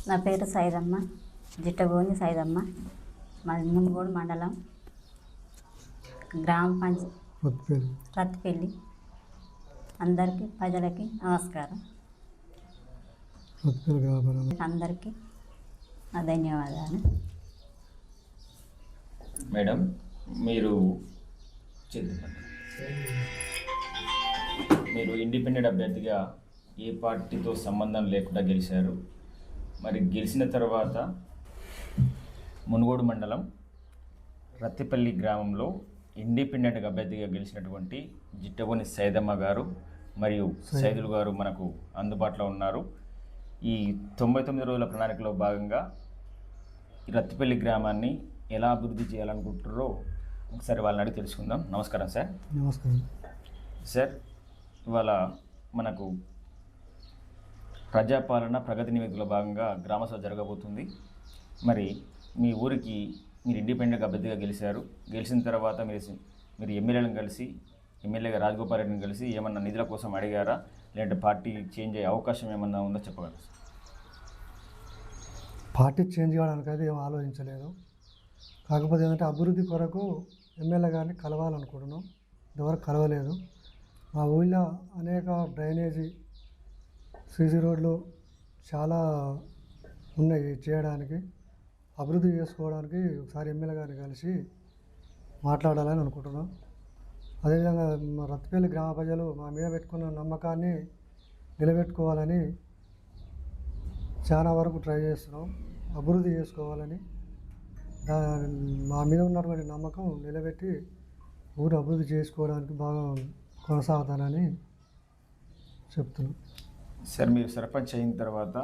నా పేరు సైదమ్మ, జిట్టగోని సైదమ్మ. మాది మునుగోడు మండలం, గ్రామ పంచాయతీ రత్తిపల్లి. అందరికీ ప్రజలకి నమస్కారం. అందరికీ నా ధన్యవాదాలు. మేడం, మీరు ఇండిపెండెంట్ అభ్యర్థిగా ఏ పార్టీతో సంబంధం లేకుండా గెలిచారు. మరి గెలిచిన తర్వాత మునుగోడు మండలం రత్తిపల్లి గ్రామంలో ఇండిపెండెంట్ అభ్యర్థిగా గెలిచినటువంటి జిట్టగోని సైదమ్మ గారు మరియు సైదులు గారు మనకు అందుబాటులో ఉన్నారు. ఈ 99 రోజుల ప్రణాళికలో భాగంగా రత్తిపల్లి గ్రామాన్ని ఎలా అభివృద్ధి చేయాలనుకుంటున్నారో ఒకసారి వాళ్ళని అడిగి తెలుసుకుందాం. నమస్కారం సార్. నమస్కారం సార్. ఇవాళ మనకు ప్రజాపాలన ప్రగతి నివేదికలో భాగంగా గ్రామసభ జరగబోతుంది. మరి మీ ఊరికి మీరు ఇండిపెండెంట్ అభ్యర్థిగా గెలిచారు. గెలిచిన తర్వాత మీరు ఎమ్మెల్యేలను కలిసి, ఎమ్మెల్యేగా రాజగోపాల్ రెడ్డిని కలిసి ఏమన్నా నిధుల కోసం అడిగారా, లేదంటే పార్టీ చేంజ్ అయ్యే అవకాశం ఏమన్నా ఉందో చెప్పగలరు? పార్టీ చేంజ్ కావడానికి అయితే ఏం ఆలోచించలేదు. కాకపోతే ఏంటంటే అభివృద్ధి కొరకు ఎమ్మెల్యే గారిని కలవాలనుకుంటున్నాం. ఇంతవరకు కలవలేదు. మా ఊళ్ళో అనేక డ్రైనేజీ, సీసీ రోడ్లు చాలా ఉన్నాయి చేయడానికి. అభివృద్ధి చేసుకోవడానికి ఒకసారి ఎమ్మెల్యే గారిని కలిసి మాట్లాడాలని అనుకుంటున్నాం. అదేవిధంగా మా రత్తిపల్లి గ్రామ ప్రజలు మా మీద పెట్టుకున్న నమ్మకాన్ని నిలబెట్టుకోవాలని చాలా వరకు ట్రై చేస్తున్నాం. అభివృద్ధి చేసుకోవాలని మా మీద ఉన్నటువంటి నమ్మకం నిలబెట్టి ఊరు అభివృద్ధి చేసుకోవడానికి బాగా కొనసాగుతానని చెప్తున్నాం. సార్, మీరు సర్పంచ్ అయిన తర్వాత,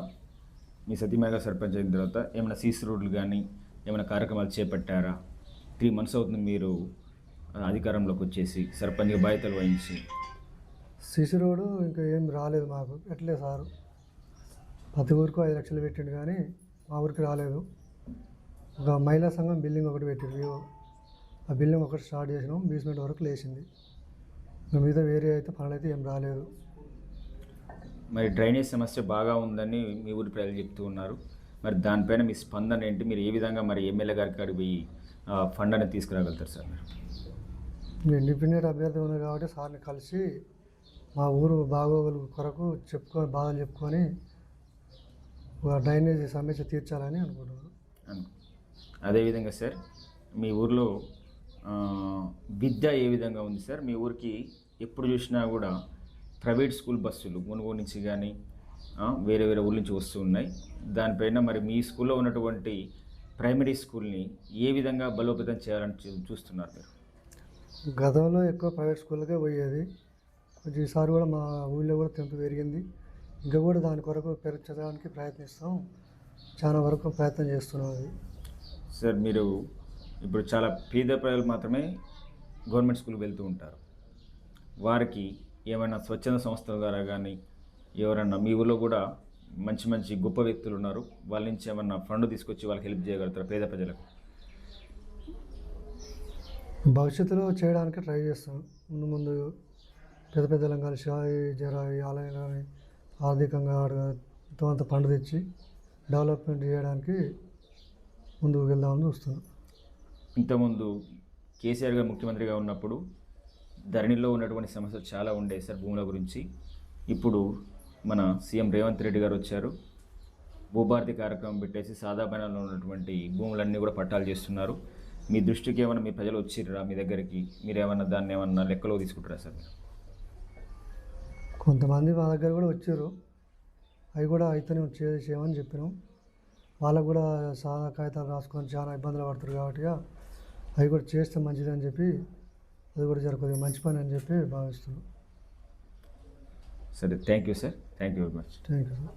మీ సతీమయ్య సర్పంచ్ అయిన తర్వాత ఏమైనా సీసీ రోడ్లు కానీ ఏమైనా కార్యక్రమాలు చేపట్టారా? 3 months అవుతుంది మీరు అధికారంలోకి వచ్చేసి, సర్పంచ్గా బాధ్యతలు వహించి. సీసీ రోడ్డు ఇంకా ఏం రాలేదు మాకు, పెట్టలేదు సారు. ప్రతి ఊరికి 5 లక్షలు పెట్టిండు కానీ మా ఊరికి రాలేదు. ఒక మహిళా సంఘం బిల్డింగ్ ఒకటి పెట్టిండు. ఆ బిల్డింగ్ ఒకటి స్టార్ట్ చేసినాం, బేస్మెంట్ వరకు లేచింది. మిగతా వేరే అయితే పనులు అయితే ఏం రాలేదు. మరి డ్రైనేజ్ సమస్య బాగా ఉందని మీ ఊరి ప్రజలు చెప్తూ ఉన్నారు. మరి దానిపైన మీ స్పందన ఏంటి? మీరు ఏ విధంగా మరి ఎమ్మెల్యే గారికి అడిగి పోయి ఫండ్ అనేది తీసుకురాగలుగుతారు సార్? మీరు ఇండిపెండెంట్ అభ్యర్థి ఉన్నారు కాబట్టి సార్ని కలిసి మా ఊరు బాగోగులు కొరకు బాధలు చెప్పుకొని డ్రైనేజ్ సమస్య తీర్చాలని అనుకుంటున్నాను. అదేవిధంగా సార్, మీ ఊర్లో విద్య ఏ విధంగా ఉంది సార్? మీ ఊరికి ఎప్పుడు చూసినా కూడా ప్రైవేట్ స్కూల్ బస్సులు మునుగోడు నుంచి కానీ వేరే వేరే ఊళ్ళ నుంచి వస్తూ ఉన్నాయి. దానిపైన మరి మీ స్కూల్లో ఉన్నటువంటి ప్రైమరీ స్కూల్ని ఏ విధంగా బలోపేతం చేయాలని చూస్తున్నారు మీరు? గతంలో ఎక్కువ ప్రైవేట్ స్కూళ్ళకే పోయేది. కొంచెం ఈసారి కూడా మా ఊళ్ళో కూడా 10th పెరిగింది. ఇంకా కూడా దాని కొరకు పెంచడానికి ప్రయత్నిస్తాం. చాలా వరకు ప్రయత్నం చేస్తున్నాం. అది సార్, మీరు ఇప్పుడు చాలా పేద ప్రజలు మాత్రమే గవర్నమెంట్ స్కూల్కి వెళ్తూ ఉంటారు. వారికి ఏమైనా స్వచ్ఛంద సంస్థల ద్వారా కానీ ఎవరన్నా మీ ఊళ్ళో కూడా మంచి మంచి గొప్ప వ్యక్తులు ఉన్నారు, వాళ్ళ నుంచి ఏమన్నా ఫండ్ తీసుకొచ్చి వాళ్ళకి హెల్ప్ చేయగలుగుతారు పేద ప్రజలకు? భవిష్యత్తులో చేయడానికి ట్రై చేస్తాం. ముందు పెద్ద పెద్దలను కలిసి ఈ ఆలయాన్ని ఆర్థికంగా అంత ఫండ్ తెచ్చి డెవలప్మెంట్ చేయడానికి ముందుకు వెళ్దామని చూస్తున్నాం. ఇంతకుముందు కేసీఆర్ గారు ముఖ్యమంత్రిగా ఉన్నప్పుడు ధరణిలో ఉన్నటువంటి సమస్యలు చాలా ఉండేవి సార్ భూముల గురించి. ఇప్పుడు మన సీఎం రేవంత్ రెడ్డి గారు వచ్చారు, భూభారతి కార్యక్రమం పెట్టేసి సాదాబైనాలో ఉన్నటువంటి భూములన్నీ కూడా పట్టాలు చేస్తున్నారు. మీ దృష్టికి ఏమైనా మీ ప్రజలు వచ్చిర్రా మీ దగ్గరికి? మీరు ఏమన్నా దాన్ని ఏమన్నా లెక్కలో తీసుకుంటారా సార్? కొంతమంది మా దగ్గర కూడా వచ్చారు. అవి కూడా అయితేనే చేయమని చెప్పినాం. వాళ్ళకు కూడా సాదా కాగితాలు రాసుకొని చాలా ఇబ్బందులు పడుతారు కాబట్టి అవి కూడా చేస్తే మంచిదని చెప్పి అది కూడా జరుగుతుంది, మంచి పని అని చెప్పి భావిస్తున్నాం. సరే, thank you sir. Thank you very much. Thank you sir.